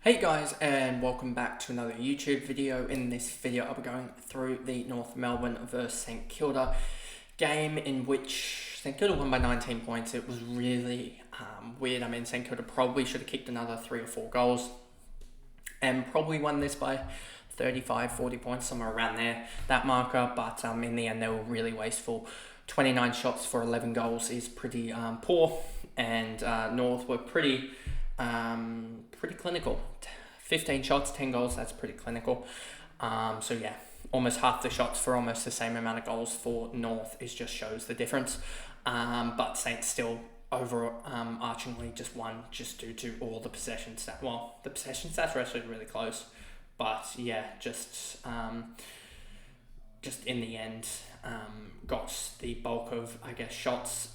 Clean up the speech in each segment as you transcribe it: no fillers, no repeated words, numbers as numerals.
Hey guys, and welcome back to another YouTube video. In this video I'll be going through the North Melbourne versus St Kilda game, in which St Kilda won by 19 points. It was really weird. I mean, St Kilda probably should have kicked another 3 or 4 goals and probably won this by 35, 40 points, somewhere around there, that marker. But in the end they were really wasteful. 29 shots for 11 goals is pretty poor, and North were pretty clinical. 15 shots, 10 goals, that's pretty clinical. So yeah, almost half the shots for almost the same amount of goals for North. It just shows the difference. But Saints still overarchingly just won just due to all the possession stats. Well, the possession stats were actually really close. But yeah, just in the end, got the bulk of, I guess, shots.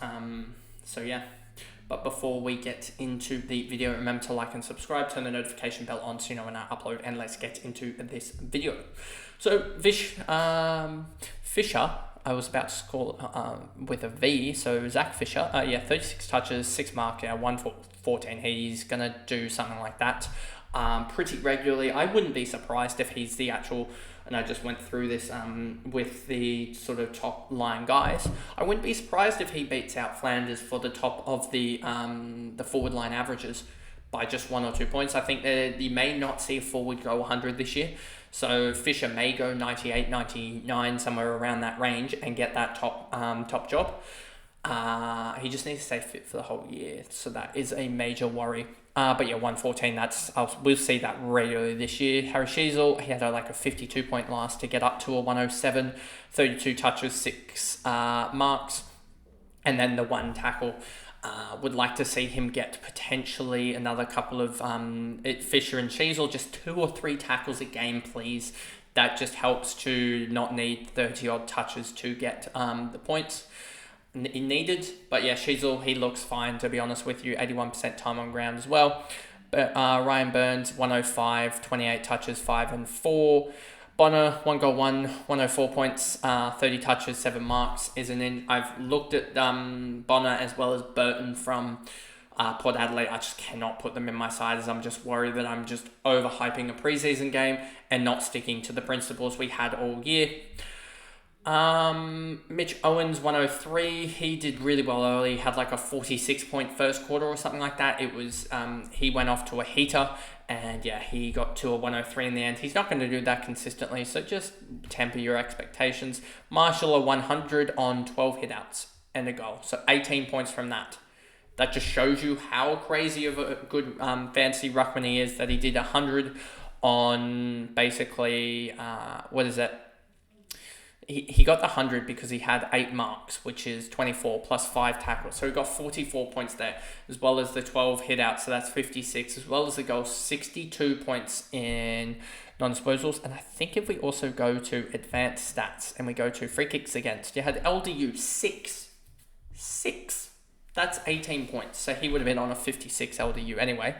So yeah. But before we get into the video, remember to like and subscribe, turn the notification bell on so you know when I upload, and let's get into this video. So Fisher, I was about to call with a V, so Zach Fisher, 36 touches, 6 mark, 114. He's going to do something like that pretty regularly. I wouldn't be surprised if he's the actual, and I just went through this with the sort of top line guys. I wouldn't be surprised if he beats out Flanders for the top of the forward line averages by just 1 or 2 points. I think that you may not see a forward go 100 this year. So Fisher may go 98, 99, somewhere around that range and get that top job. He just needs to stay fit for the whole year, so that is a major worry. But yeah, 114, we'll see that regularly this year. Harry Sheasel, he had a 52 point last to get up to a 107, 32 touches, 6 marks, and then the 1 tackle. Would like to see him get potentially another couple of Fisher and Sheasel, just 2 or 3 tackles a game, please. That just helps to not need 30 odd touches to get the points needed. But yeah, Sheasel, he looks fine, to be honest with you. 81% time on ground as well. But Ryan Burns, 105, 28 touches, 5 and 4. Bonner, 1 goal, 104 points, 30 touches, 7 marks, isn't in. I've looked at Bonner as well as Burton from Port Adelaide. I just cannot put them in my sides. I'm just worried that I'm just overhyping a preseason game and not sticking to the principles we had all year. Mitch Owens, 103. He did really well early. He had a 46 point first quarter or something like that. It was he went off to a heater, and yeah, he got to a 103 in the end. He's not going to do that consistently, so just temper your expectations. Marshall, a 100 on 12 hitouts and a goal, so 18 points from that. That just shows you how crazy of a good fantasy ruckman he is, that he did 100 on basically He got the 100 because he had 8 marks, which is 24 plus 5 tackles. So he got 44 points there, as well as the 12 hit outs. So that's 56, as well as the goal, 62 points in non-disposals. And I think if we also go to advanced stats and we go to free kicks against, you had LDU 6. That's 18 points. So he would have been on a 56 LDU anyway.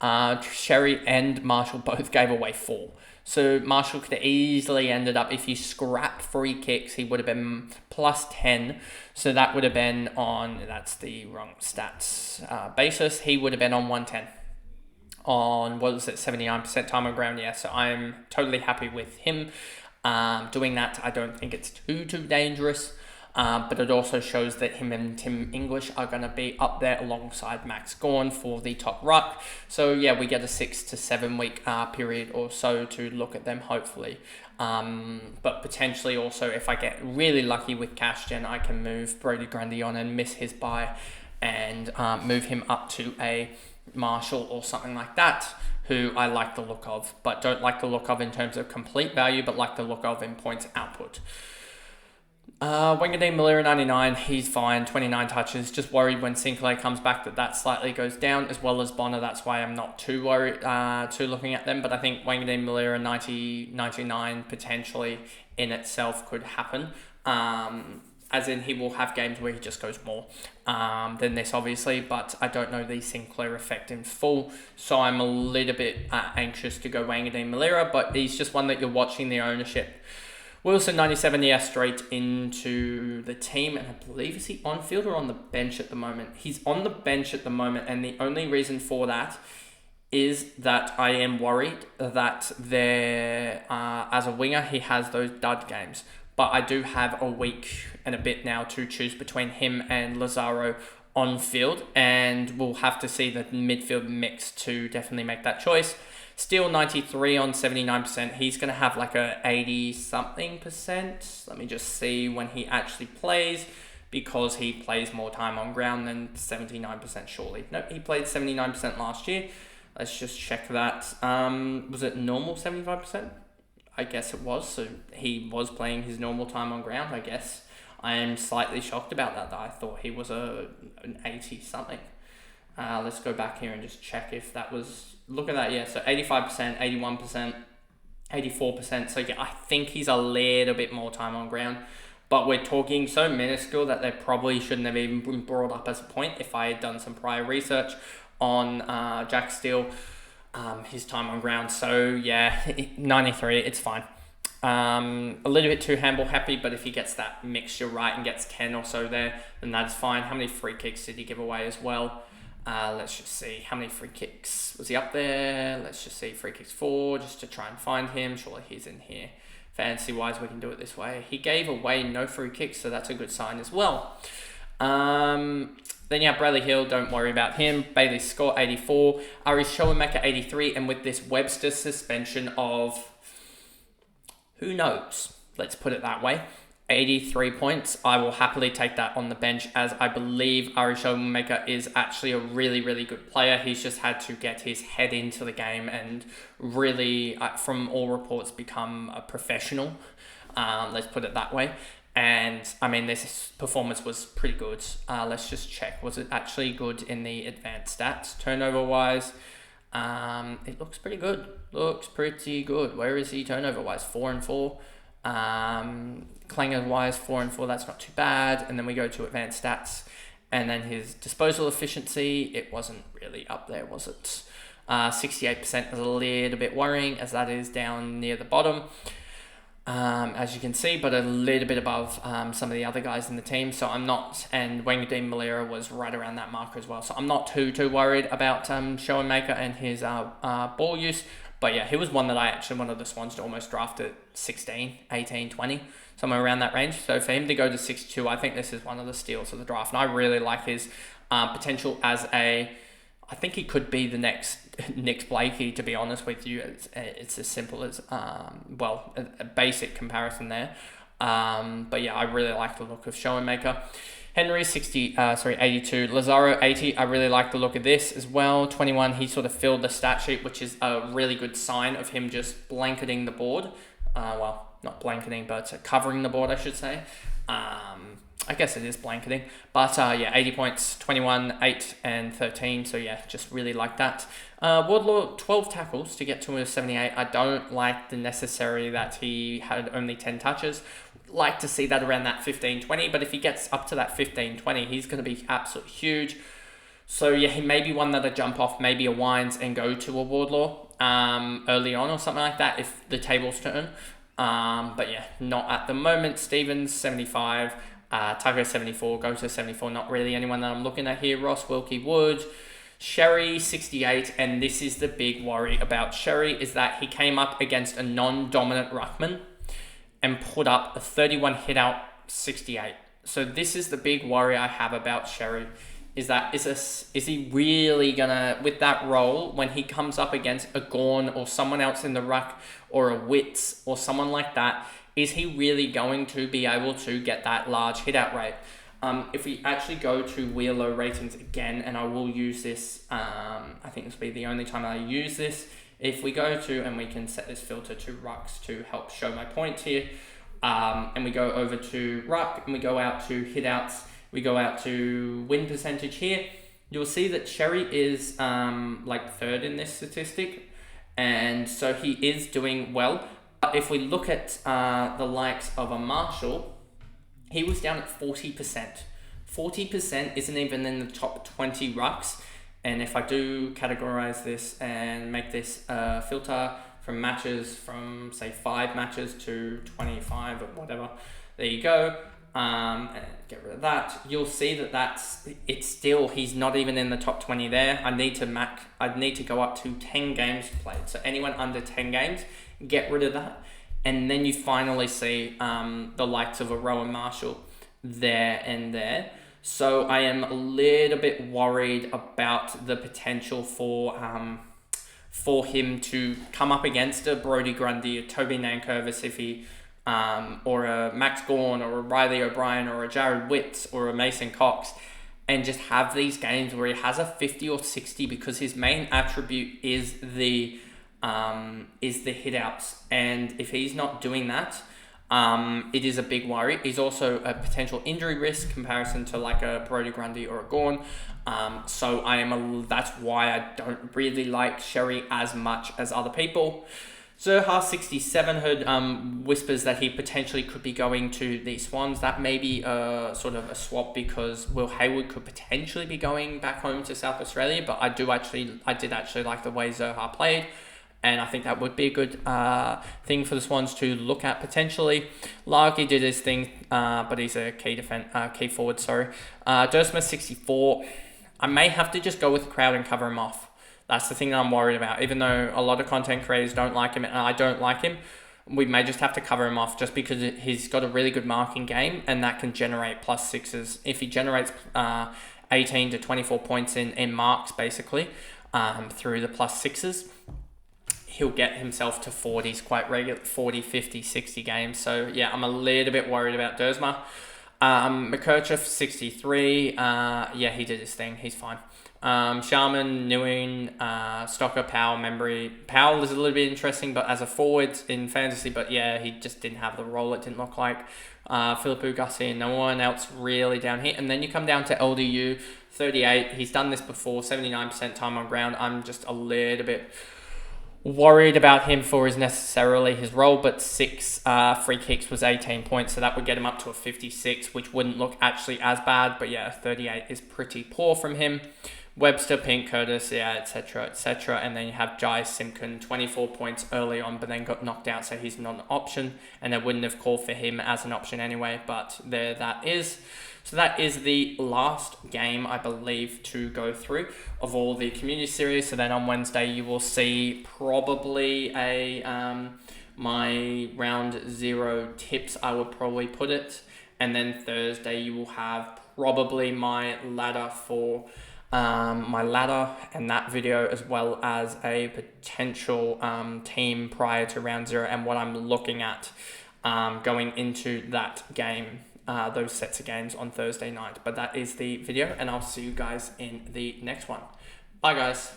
Sherry and Marshall both gave away 4. So Marshall could have easily ended up, if you scrap free kicks, he would have been plus 10. So that would have been on, that's the wrong stats basis, he would have been on 110. On, 79% time on ground, yeah. So I'm totally happy with him doing that. I don't think it's too dangerous. But it also shows that him and Tim English are going to be up there alongside Max Gawn for the top ruck. So yeah, we get a 6 to 7 week period or so to look at them, hopefully. But potentially also, if I get really lucky with cash gen, I can move Brody Grundy on and miss his buy and move him up to a Marshall or something like that, who I like the look of, but don't like the look of in terms of complete value, but like the look of in points output. Wangadeen Malira, 99, he's fine, 29 touches. Just worried when Sinclair comes back that slightly goes down, as well as Bonner. That's why I'm not too worried, too looking at them. But I think Wangadeen Malira, 90, 99 potentially in itself could happen. As in, he will have games where he just goes more than this, obviously. But I don't know the Sinclair effect in full. So I'm a little bit anxious to go Wangadeen Malira. But he's just one that you're watching the ownership. Wilson, 97, yeah, straight into the team. And I believe, is he on field or on the bench at the moment? He's on the bench at the moment. And the only reason for that is that I am worried that there, as a winger, he has those dud games. But I do have a week and a bit now to choose between him and Lazaro on field, and we'll have to see the midfield mix to definitely make that choice. Still 93 on 79%. He's going to have like a 80-something%. Let me just see when he actually plays, because he plays more time on ground than 79% surely. No, he played 79% last year. Let's just check that. Was it normal 75%? I guess it was. So he was playing his normal time on ground, I guess. I am slightly shocked about that. I thought he was an 80-something. Let's go back here and just check if that was... Look at that, yeah. So 85%, 81%, 84%. So yeah, I think he's a little bit more time on ground. But we're talking so minuscule that they probably shouldn't have even been brought up as a point if I had done some prior research on Jack Steele, his time on ground. So yeah, 93, it's fine. A little bit too handball happy, but if he gets that mixture right and gets 10 or so there, then that's fine. How many free kicks did he give away as well? Let's just see how many free kicks was he up there. Let's just see free kicks 4 just to try and find him. Surely he's in here. Fancy wise, we can do it this way. He gave away no free kicks, so that's a good sign as well. Then yeah, Bradley Hill, don't worry about him. Bailey Scott, 84. Ari Schoenmaker, 83. And with this Webster suspension of, who knows? Let's put it that way. 83 points. I will happily take that on the bench, as I believe Ari Schoenmaker is actually a really, really good player. He's just had to get his head into the game and really, from all reports, become a professional. Let's put it that way. And I mean, this performance was pretty good. Let's just check. Was it actually good in the advanced stats? Turnover wise, it looks pretty good. Looks pretty good. Where is he turnover wise? 4 and 4. Clanger wise, 4 and 4. That's not too bad. And then we go to advanced stats, and then his disposal efficiency. It wasn't really up there, was it? 68% is a little bit worrying, as that is down near the bottom. As you can see, but a little bit above some of the other guys in the team. So I'm not, and Wangdean Malera was right around that mark as well. So I'm not too worried about Schoenmaker and his ball use. But yeah, he was one that I actually wanted the Swans to almost draft at 16, 18, 20, somewhere around that range. So for him to go to 62, I think this is one of the steals of the draft. And I really like his potential as I think he could be the next Nick Blakey, to be honest with you. It's as simple as, a basic comparison there. But yeah, I really like the look of Schoenmaker. Henry, 82. Lazaro, 80. I really like the look of this as well. 21, he sort of filled the stat sheet, which is a really good sign of him just blanketing the board. Not blanketing, but covering the board, I should say. I guess it is blanketing. But 80 points, 21, 8, and 13. So yeah, just really like that. Wardlaw, 12 tackles to get to a 78. I don't like the necessary that he had only 10 touches. Like to see that around that 15-20, but if he gets up to that 15-20, he's going to be absolutely huge. So yeah, he may be one that I jump off, maybe a Wines and go to a Wardlaw early on or something like that if the tables turn. But yeah, not at the moment. Stevens, 75. Tugger, 74. Go to 74. Not really anyone that I'm looking at here. Ross, Wilkie, Wood. Sherry, 68. And this is the big worry about Sherry, is that he came up against a non-dominant ruckman and put up a 31 hit out, 68. So this is the big worry I have about Sherry, is he really gonna, with that role, when he comes up against a Gorn or someone else in the ruck or a Witz or someone like that, is he really going to be able to get that large hit out rate? If we actually go to Wheeler ratings again, and I will use this, I think this will be the only time I use this. If we go to, and we can set this filter to rucks to help show my point here, and we go over to ruck, and we go out to hit outs, we go out to win percentage here, you'll see that Sherry is third in this statistic, and so he is doing well. But if we look at the likes of a Marshall, he was down at 40%. 40% isn't even in the top 20 rucks. And if I do categorize this and make this filter from matches from, say, 5 matches to 25 or whatever, there you go. and get rid of that. You'll see that he's not even in the top 20 there. I'd need to go up to 10 games played. So anyone under 10 games, get rid of that. And then you finally see the likes of a Rowan Marshall there and there. So I am a little bit worried about the potential for him to come up against a Brodie Grundy, a Toby Nankervis if he, or a Max Gawn, or a Riley O'Brien, or a Jared Witts, or a Mason Cox, and just have these games where he has a 50 or 60 because his main attribute is the hit outs. And if he's not doing that, it is a big worry. He's also a potential injury risk comparison to like a Brodie Grundy or a Gawn. So that's why I don't really like Sherry as much as other people. Zerha 67 heard whispers that he potentially could be going to the Swans. That may be sort of a swap because Will Hayward could potentially be going back home to South Australia. But I did actually like the way Zerha played. And I think that would be a good thing for the Swans to look at potentially. Largy did his thing, but he's a key forward. Dursma 64. I may have to just go with the crowd and cover him off. That's the thing that I'm worried about. Even though a lot of content creators don't like him and I don't like him, we may just have to cover him off just because he's got a really good marking game and that can generate +6s. If he generates 18 to 24 points in marks basically through the +6s, he'll get himself to 40s quite regular, 40, 50, 60 games. So yeah, I'm a little bit worried about Dursma. McKerchief 63. Yeah, he did his thing. He's fine. Sharman, Nguyen, Stocker, Powell, Membry. Powell is a little bit interesting, but as a forward in fantasy, but yeah, he just didn't have the role, it didn't look like. Philippou, Gussie, and no one else really down here. And then you come down to LDU, 38. He's done this before, 79% time on ground. I'm just a little bit worried about him for his role, but 6 free kicks was 18 points, so that would get him up to a 56, which wouldn't look actually as bad, but yeah, 38 is pretty poor from him. Webster, Pink, Curtis, yeah, etc., and then you have Jai Simpkin, 24 points early on, but then got knocked out, so he's not an option, and they wouldn't have called for him as an option anyway, but there that is. So that is the last game, I believe, to go through of all the community series. So then on Wednesday, you will see probably my round 0 tips, I would probably put it. And then Thursday, you will have probably my ladder and that video, as well as a potential team prior to round 0 and what I'm looking at going into that game. Those sets of games on Thursday night. But that is the video, and I'll see you guys in the next one. Bye, guys.